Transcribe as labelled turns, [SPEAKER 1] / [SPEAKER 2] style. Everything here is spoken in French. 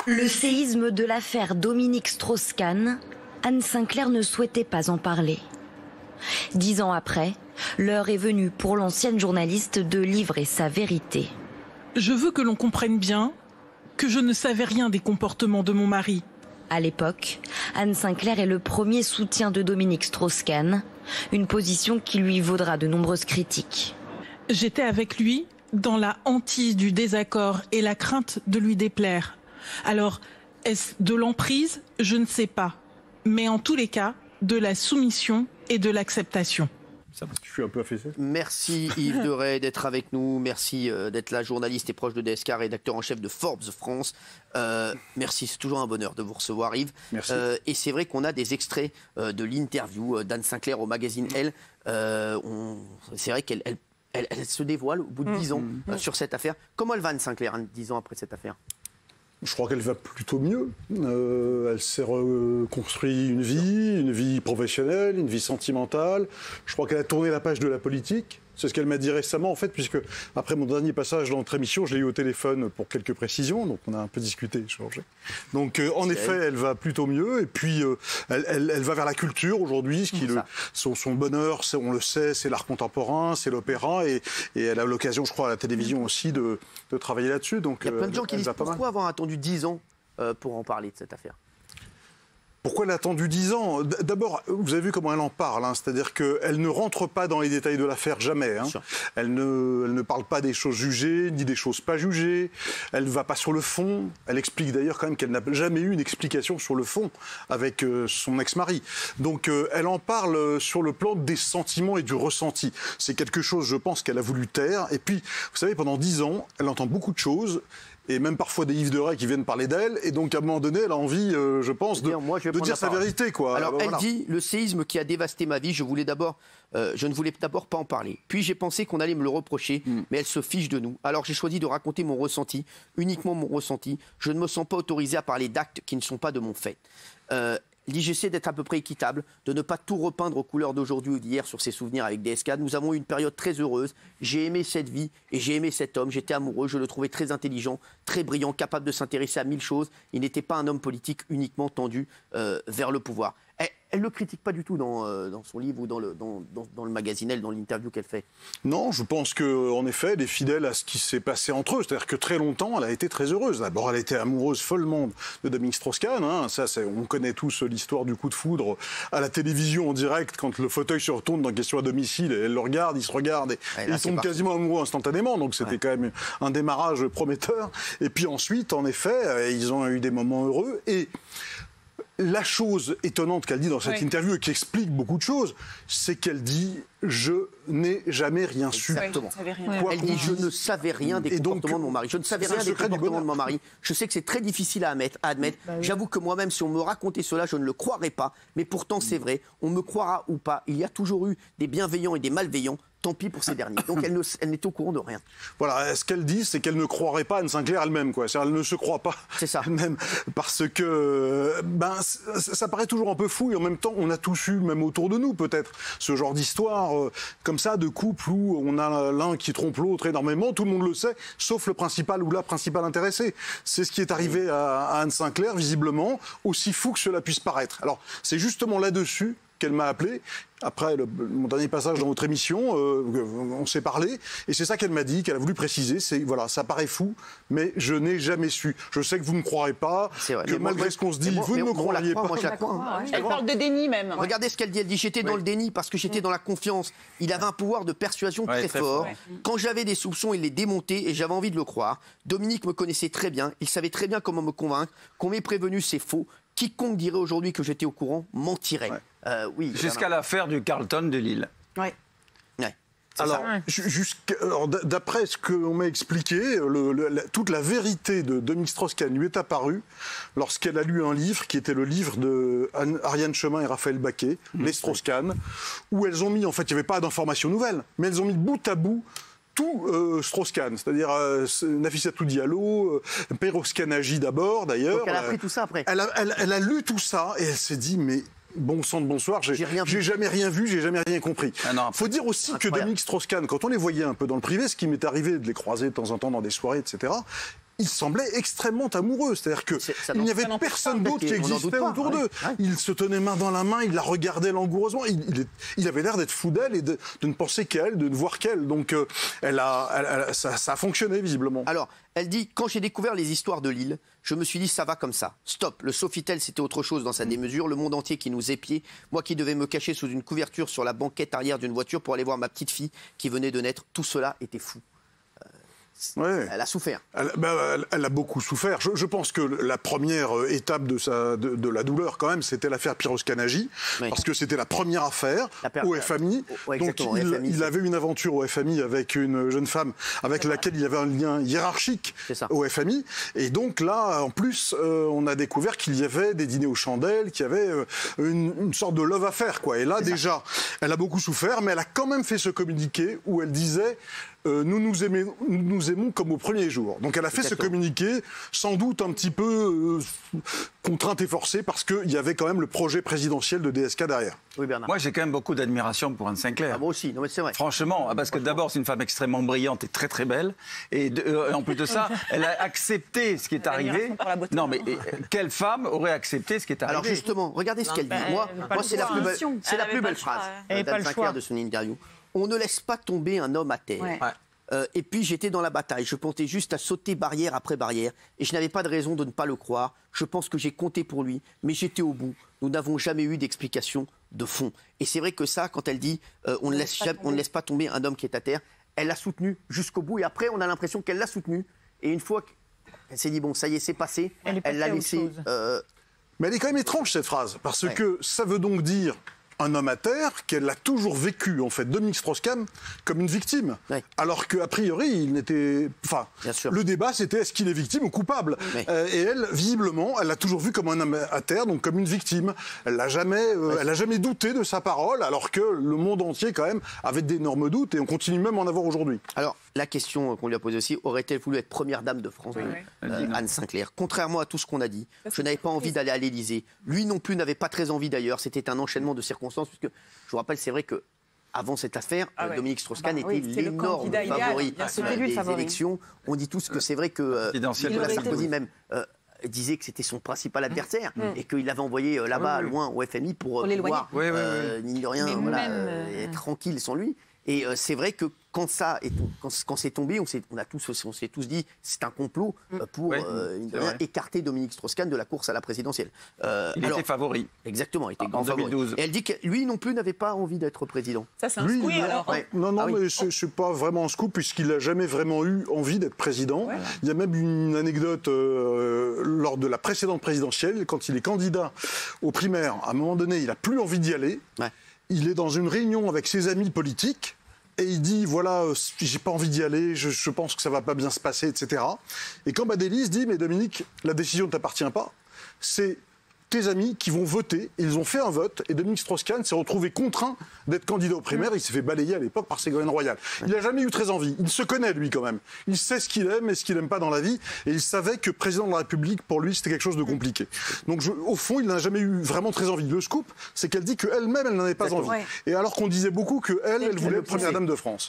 [SPEAKER 1] Le séisme de l'affaire Dominique Strauss-Kahn, Anne Sinclair ne souhaitait pas en parler. 10 ans après, l'heure est venue pour l'ancienne journaliste de livrer sa vérité.
[SPEAKER 2] Je veux que l'on comprenne bien que je ne savais rien des comportements de mon mari.
[SPEAKER 1] À l'époque, Anne Sinclair est le premier soutien de Dominique Strauss-Kahn, une position qui lui vaudra de nombreuses critiques.
[SPEAKER 2] J'étais avec lui dans la hantise du désaccord et la crainte de lui déplaire. Alors, est-ce de l'emprise? Je ne sais pas. Mais en tous les cas, de la soumission et de l'acceptation.
[SPEAKER 3] Je suis un peu affaissé.
[SPEAKER 4] Merci Yves de Ray d'être avec nous. Merci d'être là, journaliste et proche de DSK, rédacteur en chef de Forbes France. Merci, c'est toujours un bonheur de vous recevoir, Yves.
[SPEAKER 3] Merci.
[SPEAKER 4] Et c'est vrai qu'on a des extraits de l'interview d'Anne Sinclair au magazine Elle. C'est vrai qu'elle se dévoile au bout de 10 ans sur cette affaire. Comment elle va, Anne Sinclair, 10 ans après cette affaire?
[SPEAKER 3] Je crois qu'elle va plutôt mieux. Elle s'est reconstruit une vie professionnelle, une vie sentimentale. Je crois qu'elle a tourné la page de la politique. C'est ce qu'elle m'a dit récemment, en fait, puisque après mon dernier passage dans notre émission, je l'ai eu au téléphone pour quelques précisions, donc on a un peu discuté, échangé. Donc, en effet, elle va plutôt mieux, et puis elle va vers la culture aujourd'hui, son bonheur, on le sait, c'est l'art contemporain, c'est l'opéra, et elle a l'occasion, je crois, à la télévision aussi, de travailler là-dessus. Donc,
[SPEAKER 4] il y a plein de gens qui disent pourquoi avoir attendu 10 ans pour en parler de cette affaire?
[SPEAKER 3] Pourquoi elle a attendu 10 ans? D'abord, vous avez vu comment elle en parle, hein, c'est-à-dire qu'elle ne rentre pas dans les détails de l'affaire, jamais. Hein. Elle ne parle pas des choses jugées, ni des choses pas jugées. Elle ne va pas sur le fond. Elle explique d'ailleurs quand même qu'elle n'a jamais eu une explication sur le fond avec son ex-mari. Donc elle en parle sur le plan des sentiments et du ressenti. C'est quelque chose, je pense, qu'elle a voulu taire. Et puis, vous savez, pendant 10 ans, elle entend beaucoup de choses. Et même parfois des Yves de Ray qui viennent parler d'elle, et donc à un moment donné, elle a envie, je pense, de dire sa vérité, quoi.
[SPEAKER 4] Alors elle dit, le séisme qui a dévasté ma vie, je ne voulais d'abord pas en parler. Puis j'ai pensé qu'on allait me le reprocher, mais elle se fiche de nous. Alors j'ai choisi de raconter mon ressenti, uniquement mon ressenti. Je ne me sens pas autorisé à parler d'actes qui ne sont pas de mon fait. J'essaie d'être à peu près équitable, de ne pas tout repeindre aux couleurs d'aujourd'hui ou d'hier sur ses souvenirs avec DSK. Nous avons eu une période très heureuse. J'ai aimé cette vie et j'ai aimé cet homme. J'étais amoureux, je le trouvais très intelligent, très brillant, capable de s'intéresser à 1000 choses. Il n'était pas un homme politique uniquement tendu vers le pouvoir. Elle ne le critique pas du tout dans son livre ou dans le magazine, dans l'interview qu'elle fait.
[SPEAKER 3] Non, je pense qu'en effet, elle est fidèle à ce qui s'est passé entre eux. C'est-à-dire que très longtemps, elle a été très heureuse. D'abord, elle était amoureuse follement de Dominique Strauss-Kahn. Hein. On connaît tous l'histoire du coup de foudre à la télévision en direct, quand le fauteuil se retourne dans Question à domicile, et elle le regarde, il se regarde, et ils tombent quasiment amoureux instantanément. Donc c'était quand même un démarrage prometteur. Et puis ensuite, en effet, ils ont eu des moments heureux. Et la chose étonnante qu'elle dit dans cette interview et qui explique beaucoup de choses, c'est qu'elle dit « je n'ai jamais rien su ».
[SPEAKER 4] Exactement. Elle dit « je ne savais rien des comportements de mon mari ». Je ne savais rien des comportements de mon mari. Je sais que c'est très difficile à admettre. J'avoue que moi-même, si on me racontait cela, je ne le croirais pas. Mais pourtant, c'est vrai. On me croira ou pas. Il y a toujours eu des bienveillants et des malveillants. Tant pis pour ces derniers. Donc elle n'est au courant de rien.
[SPEAKER 3] Voilà, ce qu'elle dit, c'est qu'elle ne croirait pas Anne Sinclair elle-même, quoi. Elle ne se croit pas elle-même, parce que ça paraît toujours un peu fou, et en même temps, on a tous eu, même autour de nous peut-être, ce genre d'histoire comme ça, de couple où on a l'un qui trompe l'autre énormément, tout le monde le sait, sauf le principal ou la principale intéressée. C'est ce qui est arrivé à Anne Sinclair, visiblement, aussi fou que cela puisse paraître. Alors, c'est justement là-dessus qu'elle m'a appelé. Après mon dernier passage dans votre émission, on s'est parlé, et c'est ça qu'elle m'a dit, qu'elle a voulu préciser, c'est voilà, ça paraît fou, mais je n'ai jamais su. Je sais que vous ne me croirez pas, que malgré ce qu'on se dit, vous ne me croiriez pas.
[SPEAKER 5] Elle parle de déni même.
[SPEAKER 4] Regardez ce qu'elle dit, elle dit j'étais dans le déni parce que j'étais dans la confiance. Il avait un pouvoir de persuasion très fort. Quand j'avais des soupçons, il les démontait et j'avais envie de le croire. Dominique me connaissait très bien, il savait très bien comment me convaincre, qu'on m'ait prévenu, c'est faux. Quiconque dirait aujourd'hui que j'étais au courant mentirait. Oui,
[SPEAKER 6] jusqu'à l'affaire du Carlton de Lille.
[SPEAKER 4] Oui.
[SPEAKER 3] Alors, d'après ce qu'on m'a expliqué, toute la vérité de Dominique Strauss-Kahn lui est apparue lorsqu'elle a lu un livre qui était le livre de Ariane Chemin et Raphaël Baquet, Les Strauss-Kahn, où elles ont mis, en fait, il n'y avait pas d'informations nouvelles, mais elles ont mis bout à bout tout Strauss-Kahn, c'est-à-dire Nafissatou Diallo, Perros Kanaji d'abord, d'ailleurs.
[SPEAKER 4] Donc elle a appris tout ça après.
[SPEAKER 3] Elle a lu tout ça et elle s'est dit, mais bon sang de bonsoir, j'ai jamais rien vu, j'ai jamais rien compris. Faut dire aussi que Dominique Strauss-Kahn, quand on les voyait un peu dans le privé, ce qui m'est arrivé de les croiser de temps en temps dans des soirées, etc., ils semblaient extrêmement amoureux. C'est-à-dire qu'il n'y avait personne d'autre qui existait autour d'eux. Ils se tenaient main dans la main, ils la regardaient langoureusement. Il avait l'air d'être fou d'elle et de ne penser qu'à elle, de ne voir qu'elle. Donc ça a fonctionné visiblement.
[SPEAKER 4] Alors, elle dit, quand j'ai découvert les histoires de Lille, je me suis dit, ça va comme ça. Stop, le Sofitel, c'était autre chose dans sa démesure. Le monde entier qui nous épiait. Moi qui devais me cacher sous une couverture sur la banquette arrière d'une voiture pour aller voir ma petite fille qui venait de naître. Tout cela était fou. Elle a souffert.
[SPEAKER 3] Elle a beaucoup souffert. Je pense que la première étape de la douleur, quand même, c'était l'affaire Piroscanagy, parce que c'était la première affaire au FMI. Donc il avait une aventure au FMI avec une jeune femme avec laquelle il avait un lien hiérarchique au FMI. Et donc là, en plus, on a découvert qu'il y avait des dîners aux chandelles, qu'il y avait une sorte de love affair, quoi. Et là, déjà, elle a beaucoup souffert, mais elle a quand même fait ce communiqué où elle disait... nous nous aimons comme au premier jour. Donc elle a fait ce communiqué, sans doute un petit peu contrainte et forcée, parce qu'il y avait quand même le projet présidentiel de DSK derrière.
[SPEAKER 4] Oui, Bernard.
[SPEAKER 6] Moi, j'ai quand même beaucoup d'admiration pour Anne Sinclair.
[SPEAKER 4] Ah, moi aussi, non, mais c'est vrai.
[SPEAKER 6] Franchement, parce que d'abord, c'est une femme extrêmement brillante et très très belle. Et en plus de ça, elle a accepté ce qui est arrivé. Non, mais quelle femme aurait accepté ce qui est arrivé?
[SPEAKER 4] Alors justement, regardez ce qu'elle dit. Moi c'est la plus belle phrase d'Anne Sinclair de son interview. On ne laisse pas tomber un homme à terre. Ouais. Et puis j'étais dans la bataille, je comptais juste à sauter barrière après barrière et je n'avais pas de raison de ne pas le croire. Je pense que j'ai compté pour lui, mais j'étais au bout. Nous n'avons jamais eu d'explication de fond. Et c'est vrai que ça, quand elle dit on ne laisse pas tomber un homme qui est à terre, elle l'a soutenu jusqu'au bout et après on a l'impression qu'elle l'a soutenu. Et une fois qu'elle s'est dit bon ça y est c'est passé, elle l'a laissé...
[SPEAKER 3] Mais elle est quand même étrange cette phrase, parce que ça veut donc dire... un homme à terre qu'elle a toujours vécu, en fait, Dominique Strauss-Kahn, comme une victime. Oui. Alors qu'a priori, il n'était... Enfin, le débat, c'était est-ce qu'il est victime ou coupable. Oui. Et elle, visiblement, elle l'a toujours vu comme un homme à terre, donc comme une victime. Elle n'a jamais douté de sa parole, alors que le monde entier, quand même, avait d'énormes doutes, et on continue même à en avoir aujourd'hui.
[SPEAKER 4] Alors, la question qu'on lui a posée aussi, aurait-elle voulu être première dame de France, Anne Sinclair? Contrairement à tout ce qu'on a dit, je n'avais pas envie d'aller à l'Élysée. Lui non plus n'avait pas très envie d'ailleurs. C'était un enchaînement de circonstances, puisque je vous rappelle, c'est vrai que avant cette affaire, Dominique Strauss-Kahn était l'énorme favori des élections. On dit tous que c'est vrai que Nicolas Sarkozy même disait que c'était son principal adversaire et qu'il avait envoyé là-bas, loin, au FMI pour pouvoir, mine de rien, être tranquille sans lui. Et c'est vrai que quand c'est tombé, on s'est tous dit c'est un complot pour écarter Dominique Strauss-Kahn de la course à la présidentielle.
[SPEAKER 6] Il était favori.
[SPEAKER 4] Exactement, il était grand
[SPEAKER 6] en 2012.
[SPEAKER 4] favori. Et elle dit que lui non plus n'avait pas envie d'être président.
[SPEAKER 5] Ça, c'est un scoop alors.
[SPEAKER 3] Non, mais c'est pas vraiment un scoop, puisqu'il n'a jamais vraiment eu envie d'être président. Ouais. Il y a même une anecdote lors de la précédente présidentielle, quand il est candidat aux primaires, à un moment donné, il n'a plus envie d'y aller. Ouais. Il est dans une réunion avec ses amis politiques. Et il dit, voilà, j'ai pas envie d'y aller, je pense que ça va pas bien se passer, etc. Et quand Badélis se dit, mais Dominique, la décision ne t'appartient pas, c'est tes amis qui vont voter. Ils ont fait un vote et Dominique Strauss-Kahn s'est retrouvé contraint d'être candidat aux primaires. Il s'est fait balayer à l'époque par Ségolène Royal. Il n'a jamais eu très envie. Il se connaît, lui, quand même. Il sait ce qu'il aime et ce qu'il n'aime pas dans la vie. Et il savait que président de la République, pour lui, c'était quelque chose de compliqué. Donc, au fond, il n'a jamais eu vraiment très envie. Le scoop, c'est qu'elle dit qu'elle-même, elle n'en avait pas envie. Ouais. Et alors qu'on disait beaucoup qu'elle voulait être première dame de France.